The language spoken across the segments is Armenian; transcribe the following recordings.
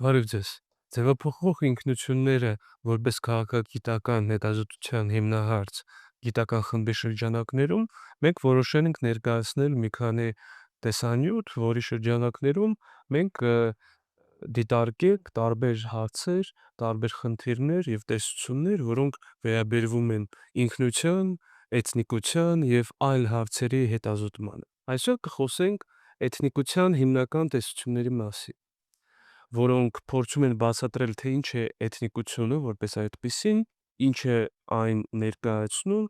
Բարև ձեզ։ Ձևափոխվող ինքնությունները որպես քաղաքագիտական հետազոտության հիմնահարց գիտական խմբի շրջանակներում մենք որոշել ենք ներկայացնել մի քանի տեսանյութ, որի շրջանակներում մենք դիտարկենք տարբեր հարցեր, տարբեր խնդիրներ եւ տեսություններ, որոնք վերաբերվում են ինքնության, էթնիկության եւ այլ հարցերի հետազոտմանը։ Այսօր կխոսենք էթնիկության հիմնական տեսությունների մասին, որոնք փորձում են բացատրել, թե ինչ է էթնիկությունը որպես այդպիսին, ինչ է այն ներկայացնում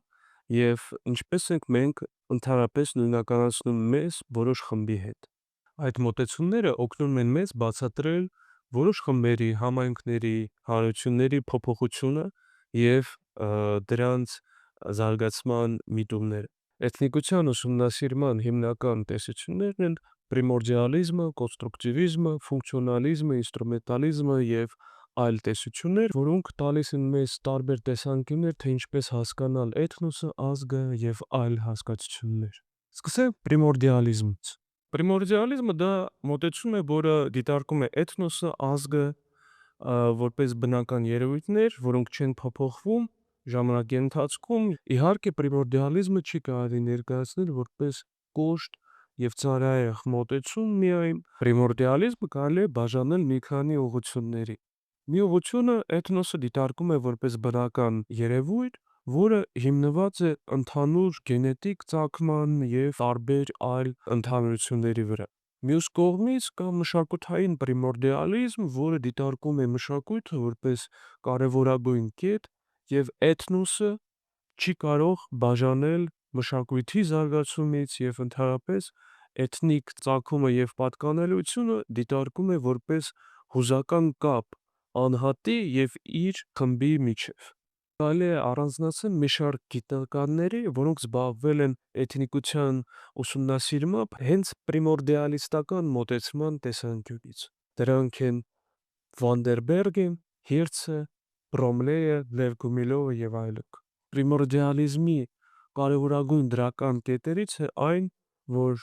եւ ինչպես ենք մենք ընդհանրապես նույնականացնում մեզ որոշ խմբի հետ։ Այդ մոտեցումները օգնում են մեզ բացատրել որոշ խմբերի, համայնքների, հանրությունների փոփոխությունը եւ դրանց զարգացման միտումները։ Էթնիկության ուսումնասիրման հիմնական տեսություններն են պրիմորդիալիզմը, կոնստրուկտիվիզմը, ֆունկցիոնալիզմը, ինստրումենտալիզմը եւ այլ տեսություններ, որոնք տալիս են մեզ տարբեր տեսանկյուններ, թե ինչպես հասկանալ էթնոսը, ազգը եւ այլ հասկացություններ։ Սկսենք պրիմորդիալիզմից։ Պրիմորդիալիզմը դա մոտեցում է, որը դիտարկում է էթնոսը, ազգը որպես բնական երևույթներ, որոնք չեն փոփոխվում ժամանակի ընթացքում։ Իհարկե, պրիմորդիալիզմը չի կարելի ներկայացնել որպես կոշտ եւ ծայրահեղ մոտեցում միայն։ Պրիմորդիալիզմը կարելի է բաժանել մի քանի ուղղությունների։ Մի ուղղությունը էթնոսը դիտարկում է որպես բնական երևույթ, որը հիմնված է ընդհանուր գենետիկ ծագման եւ տարբեր այլ ընդհանրությունների վրա։ Մյուս կողմից կա մշակութային պրիմորդիալիզմ, որը դիտարկում է մշակույթը որպես կարևորագույն կետ եւ էթնոսը չի կարող բաժանել մշակույթի զարգացումից եւ ընդհանրապես էթնիկ ծագումը եւ պատկանելությունը դիտարկում է որպես հուզական կապ անհատի եւ իր խմբի միջև։ Կարելի է առանձնացնել մի շարք գիտնականների, որոնք զբաղվել են էթնիկության ուսումնասիրմամբ հենց պրիմորդիալիստական մոտեցման տեսանկյունից։ Դրանք են Վանդերբերգը, Հիրցը, Բրոմլեյը, Լև Գումիլովը եւ այլոք։ Պրիմորդիալիզմի կարևորագույն դրական կետերից է այն, որ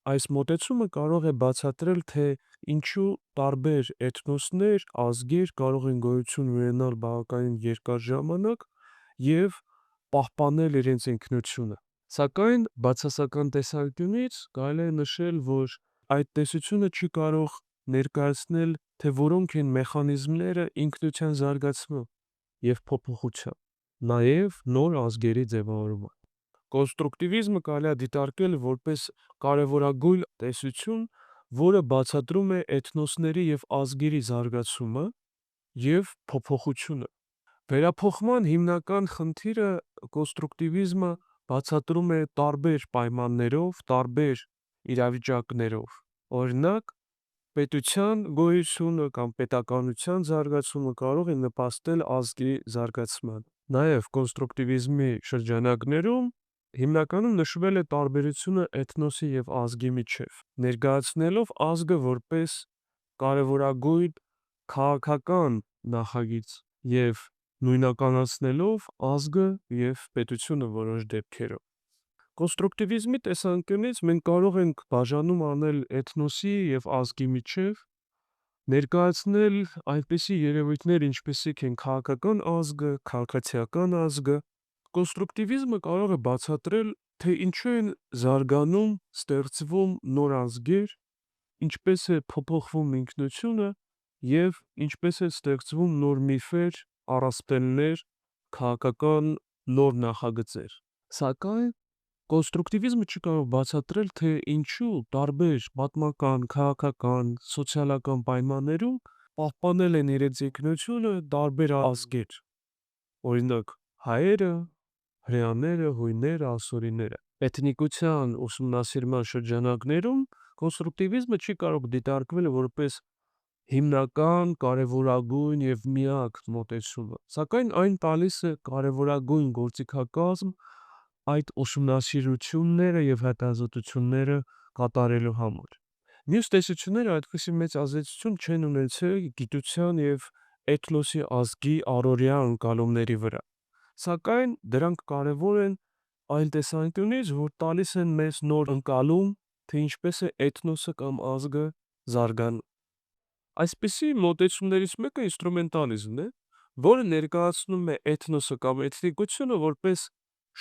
այս մոտեցումը կարող է բացատրել, թե ինչու տարբեր էթնոսներ, ազգեր կարող են գոյություն ունենալ բավականին երկար ժամանակ եւ պահպանել իրենց ինքնությունը։ Սակայն բացասական տեսանկյունից կարելի է նշել, որ այդ տեսությունը չի կարող ներկայացնել, թե որոնք են մեխանիզմները ինքնության զարգացման եւ փոփոխության, նաեւ նոր ազգերի ձևավորման։ Կոնստրուկտիվիզմը կարելի է դիտարկել որպես կարևորագույն տեսություն, որը բացատրում է էթնոսների եւ ազգերի զարգացումը եւ փոփոխությունը։ Վերափոխման հիմնական խնդիրը կոնստրուկտիվիզմը բացատրում է տարբեր պայմաններով, տարբեր իրավիճակներով։ Օրինակ, պետության գոյությունը կամ պետականության զարգացումը կարող է նպաստել ազգի զարգացմանը։ Նաև կոնստրուկտիվիզմի շրջանակներում հիմնականում նշվել է տարբերությունը էթնոսի եւ ազգի միջև, ներկայացնելով ազգը որպես կարևորագույն քաղաքական նախագիծ եւ նույնականացնելով ազգը եւ պետությունը որոշ դեպքերում։ Կոնստրուկտիվիզմի տեսանկյունից մենք կարող ենք բաժանում անել էթնոսի եւ ազգի միջև, ներկայացնել այնպիսի երևույթներ, ինչպիսիք են քաղաքական ազգը, քաղաքացիական ազգը։ Կոնստրուկտիվիզմը կարող է բացատրել, թե ինչու են զարգանում, ստեղծվում նոր ազգեր, ինչպես է փոփոխվում ինքնությունը եւ ինչպես է ստեղծվում նոր միֆեր, առասպելներ, քաղաքական նոր նախագծեր։ Սակայն կոնստրուկտիվիզմը չի կարող բացատրել, թե ինչու տարբեր պատմական, քաղաքական, սոցիալական պայմաններում պահպանել են իրենց ինքնությունը տարբեր ազգեր, օրինակ հայերը, հրեաները, հույները, ասորիները։ Էթնիկության ուսումնասիրման շրջանակներում կոնստրուկտիվիզմը չի կարող դիտարկվել որպես հիմնական, կարևորագույն եւ միակ մոտեցումը, սակայն այն տալիս է կարևորագույն գործիքակազմ այդ ուսումնասիրությունները եւ հետազոտությունները կատարելու համար։ Մյուս տեսությունները այդպիսի մեծ ազդեցություն չեն ունեցել գիտության եւ էթնոսի ազգի առօրյա ընկալումների վրա, սակայն դրանք կարևոր են այն տեսանկյունից, որ տալիս են մեզ նոր ընկալում, թե ինչպես է էթնոսը կամ ազգը զարգանում։ Այսպիսի մոտեցումներից մեկը ինստրումենտալիզմն է, որը ներկայացնում է էթնոսը կամ էթնիկությունը որպես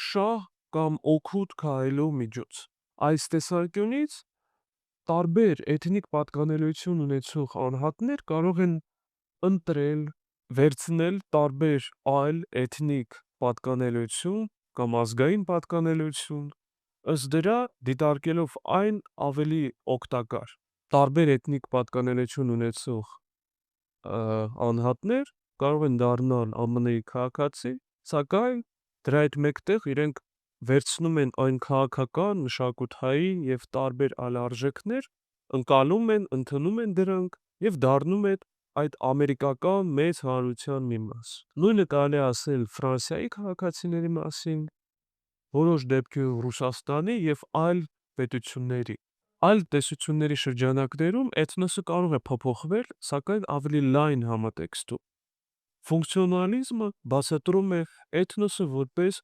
շահ կամ օգուտ քայլելու միջոց։ Այս տեսանկյունից տարբեր էթնիկ պատկանելություն ունեցող անհատներ կարող են ընտրել, վերցնել տարբեր այլ էթնիկ պատկանելություն կամ ազգային պատկանելություն, ըստ դրա դիտարկելով այն ավելի օգտակար։ Տարբեր էթնիկ պատկանելություն ունեցող անհատներ կարող են դառնալ ԱՄՆ-ի քաղաքացի, սակայն դրա հետ մեկտեղ իրենք վերցնում են այն քաղաքական, մշակութային եւ տարբեր այլ արժեքներ, ընկալում են, ընդունում են դրանք եւ դառնում են այդ ամերիկական մեծ հանրության մի մաս։ Նույնը կարելի է ասել Ֆրանսիայի քաղաքացիների մասին, որոշ դեպքերում Ռուսաստանի եւ այլ պետությունների։ Այլ տեսությունների շրջանակներում էթնոսը կարող է փոփոխվել, սակայն ավելի լայն համատեքստում։ Ֆունկցիոնալիզմը բացատրում է էթնոսը որպես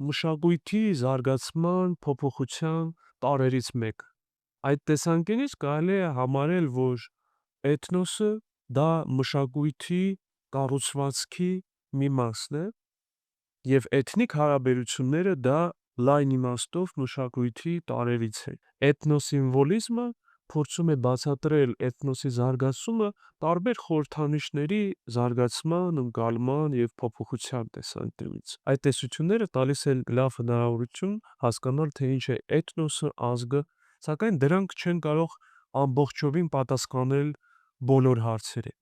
մշակույթի զարգացման փոփոխության տարրերից մեկը։ Այդ տեսանկյունից կարելի է համարել, որ էթնոսը դա մշակույթի կառուցվածքի մի մասն է, եւ էթնիկ հարաբերությունները դա լայն իմաստով մշակույթի տարրերից է։ Էթնոսիմվոլիզմը փորձում է բացատրել էթնոսի զարգացումը տարբեր խորհրդանիշների զարգացման, ընկալման եւ փոփոխության տեսանկյունից։ Այդ տեսությունները տալիս են լավ հնարավորություն հասկանալ, թե ինչ է էթնոսը, ազգը, սակայն դրանք չեն կարող ամբողջովին պատասխանել բոլոր հարցերին։